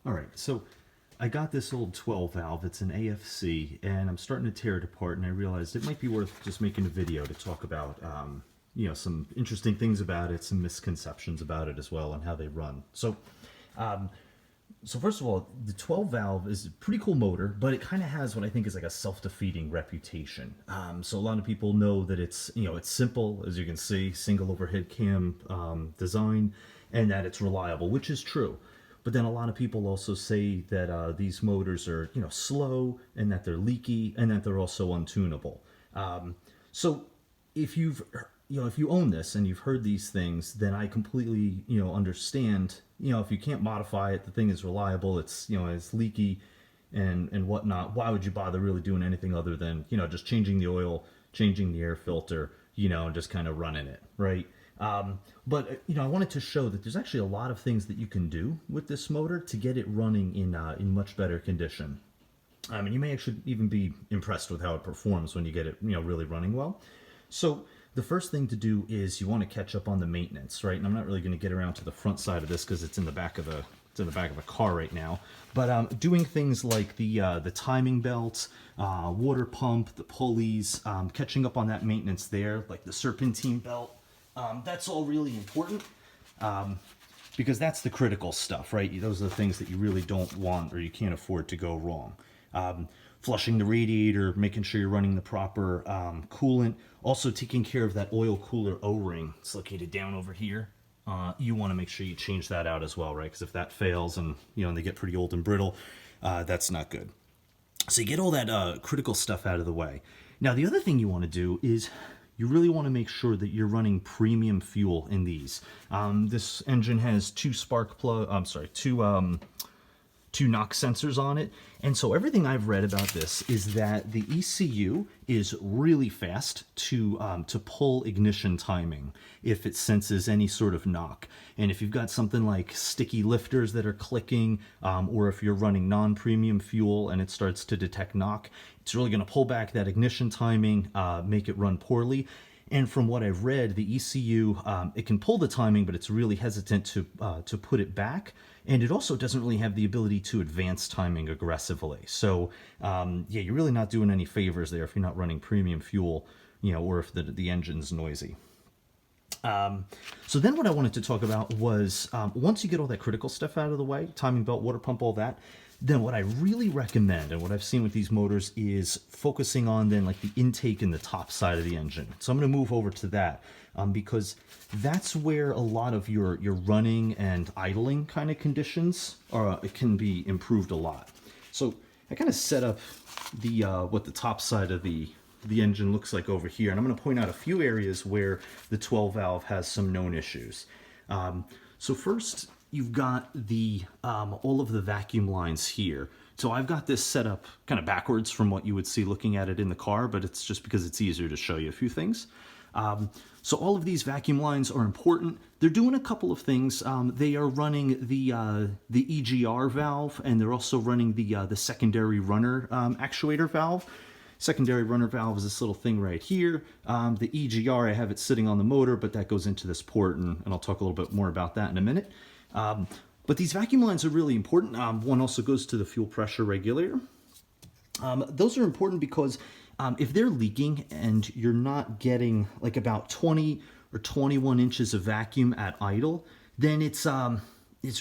All right, so I got this old 12 valve. It's an AFC, and I'm starting to tear it apart. And I realized it might be worth just making a video to talk about, some interesting things about it, some misconceptions about it as well, and how they run. Um, so first of all, the 12 valve is a pretty cool motor, but it kind of has what I think is like a self-defeating reputation. So a lot of people know that it's simple, as you can see, single overhead cam design, and that it's reliable, which is true. But then a lot of people also say that these motors are, slow, and that they're leaky, and that they're also untunable. So if if you own this and you've heard these things, then I completely, understand, if you can't modify it, the thing is reliable, it's leaky and whatnot. Why would you bother really doing anything other than, just changing the oil, changing the air filter, and just kind of running it, right? But I wanted to show that there's actually a lot of things that you can do with this motor to get it running in much better condition. And you may actually even be impressed with how it performs when you get it, really running well. So the first thing to do is you want to catch up on the maintenance, right? And I'm not really going to get around to the front side of this because it's in the back of a car right now. But doing things like the timing belts, water pump, the pulleys, catching up on that maintenance there, like the serpentine belt. That's all really important because that's the critical stuff, right? Those are the things that you really don't want or you can't afford to go wrong. Flushing the radiator, making sure you're running the proper coolant. Also taking care of that oil cooler O-ring. It's located down over here. You want to make sure you change that out as well, right? Because if that fails and they get pretty old and brittle, that's not good. So you get all that critical stuff out of the way. Now the other thing you want to do is you really want to make sure that you're running premium fuel in these. This engine has two knock sensors on it. And so everything I've read about this is that the ECU is really fast to pull ignition timing if it senses any sort of knock. And if you've got something like sticky lifters that are clicking, or if you're running non-premium fuel and it starts to detect knock, it's really going to pull back that ignition timing, make it run poorly. And from what I've read, the ECU, it can pull the timing, but it's really hesitant to put it back. And it also doesn't really have the ability to advance timing aggressively. So, you're really not doing any favors there if you're not running premium fuel, or if the engine's noisy. So then what I wanted to talk about was, once you get all that critical stuff out of the way, timing belt, water pump, all that, then what I really recommend, and what I've seen with these motors, is focusing on then like the intake and the top side of the engine. So I'm going to move over to that because that's where a lot of your running and idling kind of conditions it can be improved a lot. So I kind of set up the what the top side of the engine looks like over here, and I'm going to point out a few areas where the 12 valve has some known issues. So first, you've got the all of the vacuum lines here. So I've got this set up kind of backwards from what you would see looking at it in the car, but it's just because it's easier to show you a few things. So all of these vacuum lines are important. They're doing a couple of things. They are running the EGR valve, and they're also running the secondary runner actuator valve. Secondary runner valve is this little thing right here. The EGR, I have it sitting on the motor, but that goes into this port, and I'll talk a little bit more about that in a minute. But these vacuum lines are really important. One also goes to the fuel pressure regulator. Those are important because if they're leaking and you're not getting like about 20 or 21 inches of vacuum at idle, then it's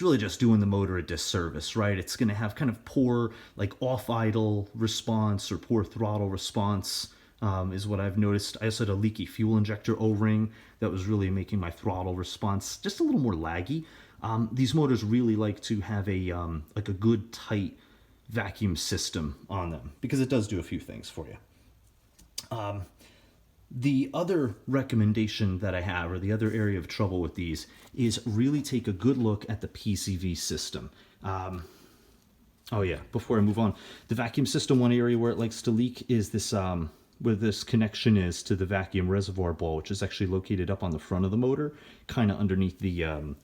really just doing the motor a disservice, right? It's going to have kind of poor like off idle response or poor throttle response, is what I've noticed. I also had a leaky fuel injector O-ring that was really making my throttle response just a little more laggy. These motors really like to have a good tight vacuum system on them because it does do a few things for you. The other recommendation that I have, or the other area of trouble with these, is really take a good look at the PCV system. Before I move on, the vacuum system, one area where it likes to leak is this, where this connection is to the vacuum reservoir ball, which is actually located up on the front of the motor, kind of underneath the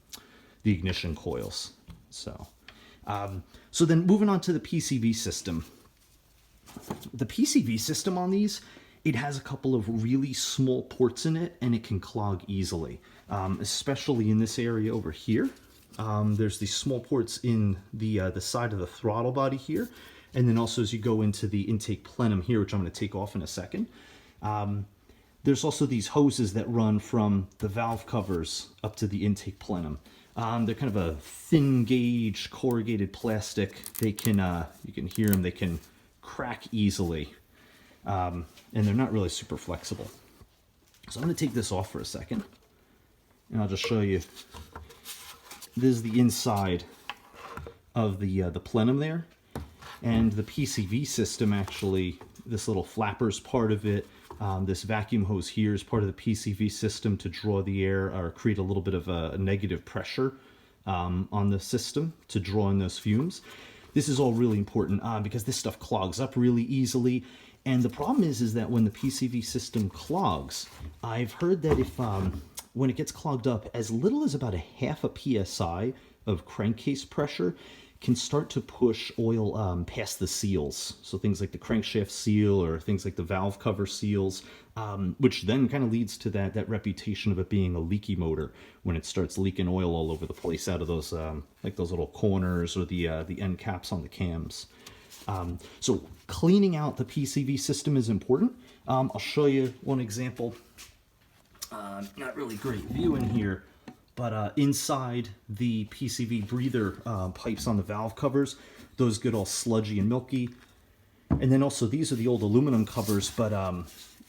ignition coils. So then moving on to the PCV system. The PCV system on these, it has a couple of really small ports in it, and it can clog easily, especially in this area over here. There's these small ports in the side of the throttle body here, and then also as you go into the intake plenum here, which I'm going to take off in a second. There's also these hoses that run from the valve covers up to the intake plenum. They're kind of a thin gauge corrugated plastic. They can, you can hear them, they can crack easily. And they're not really super flexible. So I'm going to take this off for a second. And I'll just show you. This is the inside of the plenum there. And the PCV system actually, this little flappers part of it, this vacuum hose here is part of the PCV system to draw the air or create a little bit of a negative pressure on the system to draw in those fumes. This is all really important because this stuff clogs up really easily. And the problem is that when the PCV system clogs, I've heard that if when it gets clogged up, as little as about a half a PSI of crankcase pressure can start to push oil past the seals. So things like the crankshaft seal or things like the valve cover seals, which then kind of leads to that reputation of it being a leaky motor when it starts leaking oil all over the place out of those like those little corners or the end caps on the cams. So cleaning out the PCV system is important. I'll show you one example. Not really great view in here, but inside the PCV breather pipes on the valve covers, those get all sludgy and milky. And then also these are the old aluminum covers, but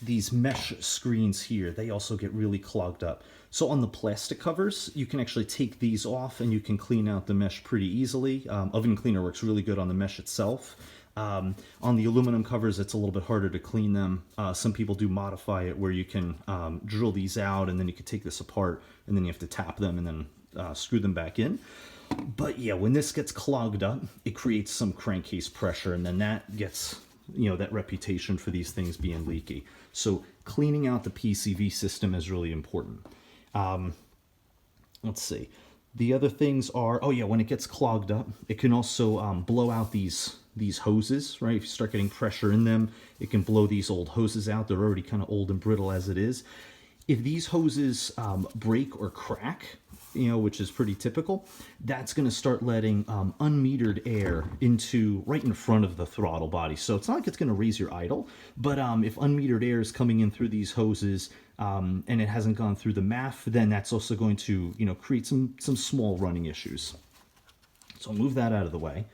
these mesh screens here, they also get really clogged up. So on the plastic covers, you can actually take these off and you can clean out the mesh pretty easily. Oven cleaner works really good on the mesh itself. On the aluminum covers, it's a little bit harder to clean them. Some people do modify it where you can drill these out and then you can take this apart and then you have to tap them and then screw them back in. But yeah, when this gets clogged up, it creates some crankcase pressure and then that gets, you know, that reputation for these things being leaky. So cleaning out the PCV system is really important. Let's see. The other things are, oh yeah, when it gets clogged up, it can also blow out these hoses, right? If you start getting pressure in them, it can blow these old hoses out. They're already kind of old and brittle as it is. If these hoses break or crack, you know, which is pretty typical, that's going to start letting unmetered air into right in front of the throttle body. So it's not like it's going to raise your idle, but if unmetered air is coming in through these hoses and it hasn't gone through the MAF, then that's also going to, you know, create some small running issues. So I'll move that out of the way.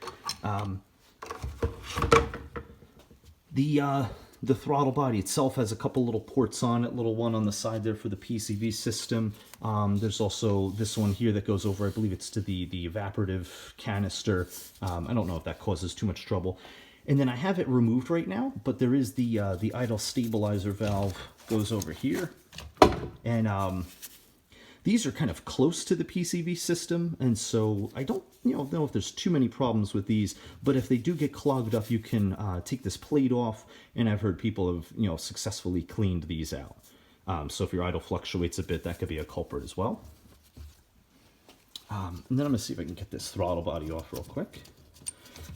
The throttle body itself has a couple little ports on it, little one on the side there for the PCV system. There's also this one here that goes over, I believe it's to the evaporative canister. I don't know if that causes too much trouble. And then I have it removed right now, but there is the idle stabilizer valve goes over here. And these are kind of close to the PCV system, and so I don't know if there's too many problems with these, but if they do get clogged up, you can take this plate off, and I've heard people have successfully cleaned these out. So if your idle fluctuates a bit, that could be a culprit as well. And then I'm going to see if I can get this throttle body off real quick.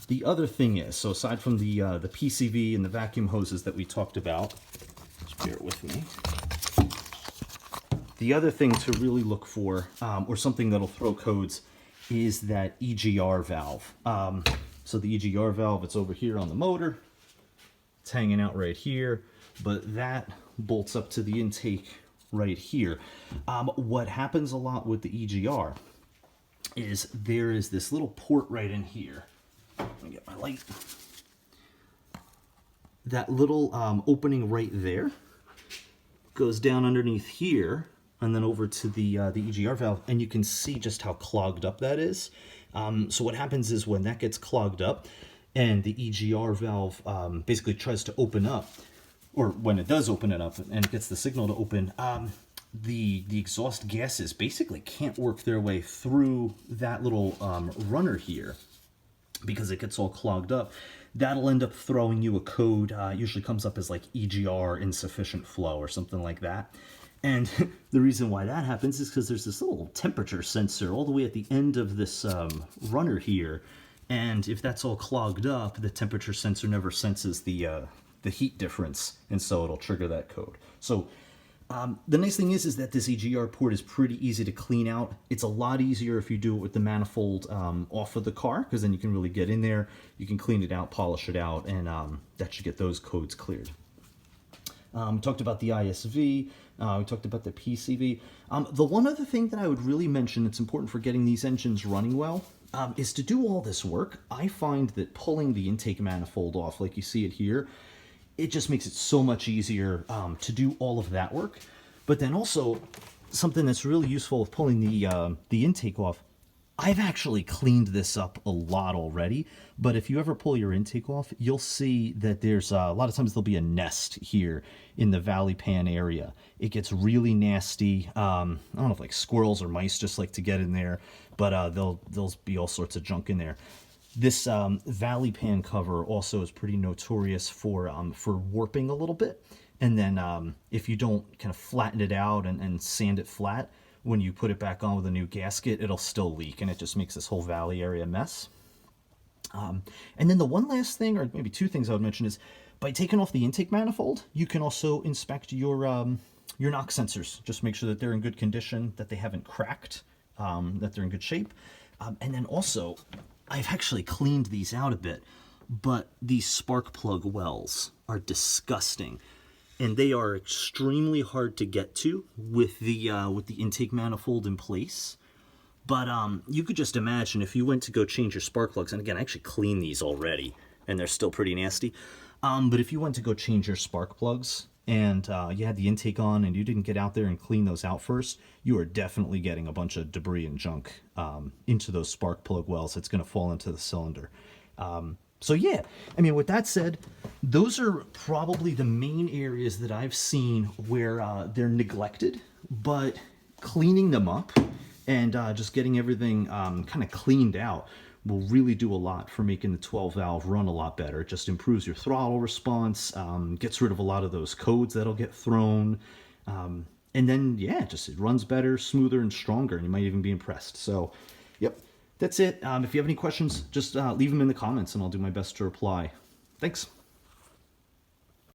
The other thing is, so aside from the PCV and the vacuum hoses that we talked about, just bear with me. The other thing to really look for, or something that'll throw codes, is that EGR valve. So the EGR valve, it's over here on the motor. It's hanging out right here, but that bolts up to the intake right here. What happens a lot with the EGR is there is this little port right in here. Let me get my light. That little opening right there goes down underneath here and then over to the EGR valve, and you can see just how clogged up that is. So what happens is when that gets clogged up and the EGR valve basically tries to open up, or when it does open it up and it gets the signal to open, the exhaust gases basically can't work their way through that little runner here because it gets all clogged up. That'll end up throwing you a code, usually comes up as like EGR insufficient flow or something like that. And the reason why that happens is because there's this little temperature sensor all the way at the end of this runner here. And if that's all clogged up, the temperature sensor never senses the heat difference, and so it'll trigger that code. So The nice thing is that this EGR port is pretty easy to clean out. It's a lot easier if you do it with the manifold off of the car, because then you can really get in there, you can clean it out, polish it out, and that should get those codes cleared. We talked about the ISV, we talked about the PCV. The one other thing that I would really mention that's important for getting these engines running well is to do all this work. I find that pulling the intake manifold off, like you see it here, it just makes it so much easier to do all of that work. But then also, something that's really useful with pulling the intake off, I've actually cleaned this up a lot already, but if you ever pull your intake off, you'll see that there's a lot of times there'll be a nest here in the valley pan area. It gets really nasty. I don't know if like squirrels or mice just like to get in there, but there'll be all sorts of junk in there. This valley pan cover also is pretty notorious for warping a little bit. And then if you don't kind of flatten it out and sand it flat, when you put it back on with a new gasket, it'll still leak, and it just makes this whole valley area a mess. And then the one last thing, or maybe two things I would mention, is by taking off the intake manifold, you can also inspect your knock sensors. Just make sure that they're in good condition, that they haven't cracked, that they're in good shape. And then also, I've actually cleaned these out a bit, but these spark plug wells are disgusting. And they are extremely hard to get to with the intake manifold in place. But you could just imagine if you went to go change your spark plugs, and again, I actually cleaned these already, and they're still pretty nasty. But if you went to go change your spark plugs, and you had the intake on, and you didn't get out there and clean those out first, you are definitely getting a bunch of debris and junk into those spark plug wells. It's going to fall into the cylinder. So yeah, I mean, with that said, those are probably the main areas that I've seen where they're neglected, but cleaning them up and just getting everything kind of cleaned out will really do a lot for making the 12 valve run a lot better. It just improves your throttle response, gets rid of a lot of those codes that'll get thrown. And then, yeah, just it runs better, smoother, and stronger, and you might even be impressed. So, yep. That's it. If you have any questions, just leave them in the comments and I'll do my best to reply. Thanks.